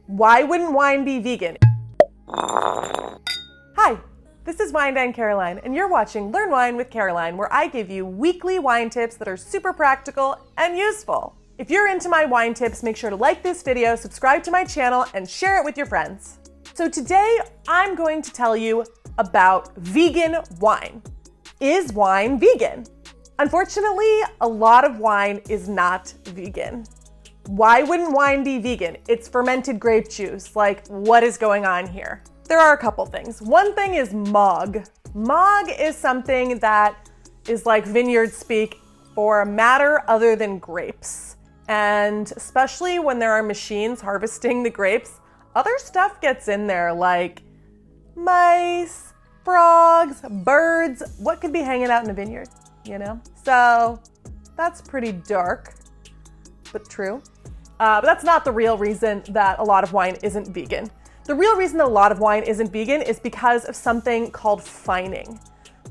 Why wouldn't wine be vegan? Hi, this is Wine Caroline, and you're watching Learn Wine with Caroline, where I give you weekly wine tips that are super practical and useful. If you're into my wine tips, make sure to like this video, subscribe to my channel, and share it with your friends. So today, I'm going to tell you about vegan wine. Is wine vegan? Unfortunately, a lot of wine is not vegan. Why wouldn't wine be vegan? It's fermented grape juice. Like, what is going on here? There are a couple things. One thing is MOG. MOG is something that is like vineyard speak for matter other than grapes. And especially when there are machines harvesting the grapes, other stuff gets in there like mice, frogs, birds. What could be hanging out in a vineyard, you know? So that's pretty dark, but true. But that's not the real reason that a lot of wine isn't vegan. The real reason that a lot of wine isn't vegan is because of something called fining.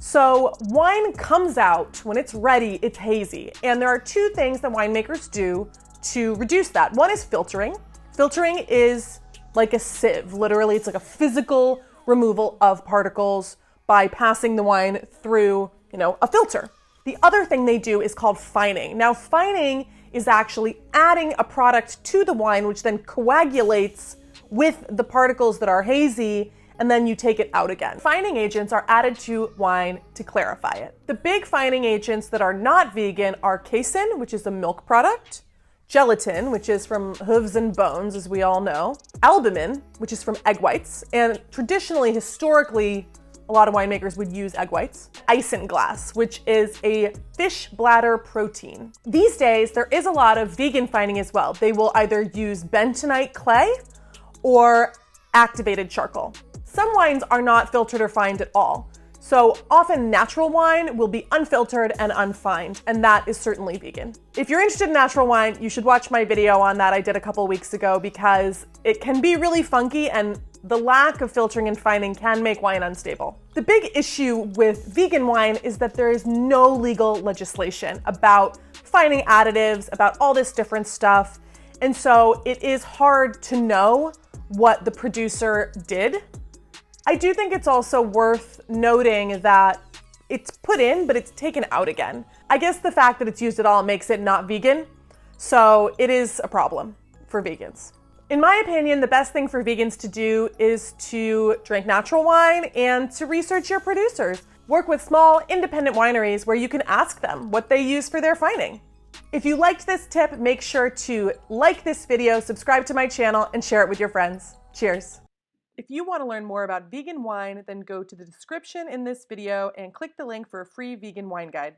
So wine comes out, when it's ready, it's hazy. And there are two things that winemakers do to reduce that. One is filtering. Filtering is like a sieve. Literally, it's like a physical removal of particles by passing the wine through, a filter. The other thing they do is called fining. Now, fining is actually adding a product to the wine, which then coagulates with the particles that are hazy, and then you take it out again. Fining agents are added to wine to clarify it. The big fining agents that are not vegan are casein, which is a milk product, gelatin, which is from hooves and bones, as we all know, albumin, which is from egg whites, and traditionally, historically, a lot of winemakers would use egg whites. Isinglass, which is a fish bladder protein. These days, there is a lot of vegan fining as well. They will either use bentonite clay or activated charcoal. Some wines are not filtered or fined at all. So often natural wine will be unfiltered and unfined, and that is certainly vegan. If you're interested in natural wine, you should watch my video on that I did a couple weeks ago because it can be really funky and the lack of filtering and fining can make wine unstable. The big issue with vegan wine is that there is no legal legislation about fining additives, about all this different stuff. And so it is hard to know what the producer did. I do think it's also worth noting that it's put in, but it's taken out again. I guess the fact that it's used at all makes it not vegan, so it is a problem for vegans. In my opinion, the best thing for vegans to do is to drink natural wine and to research your producers. Work with small, independent wineries where you can ask them what they use for their fining. If you liked this tip, make sure to like this video, subscribe to my channel, and share it with your friends. Cheers. If you want to learn more about vegan wine, then go to the description in this video and click the link for a free vegan wine guide.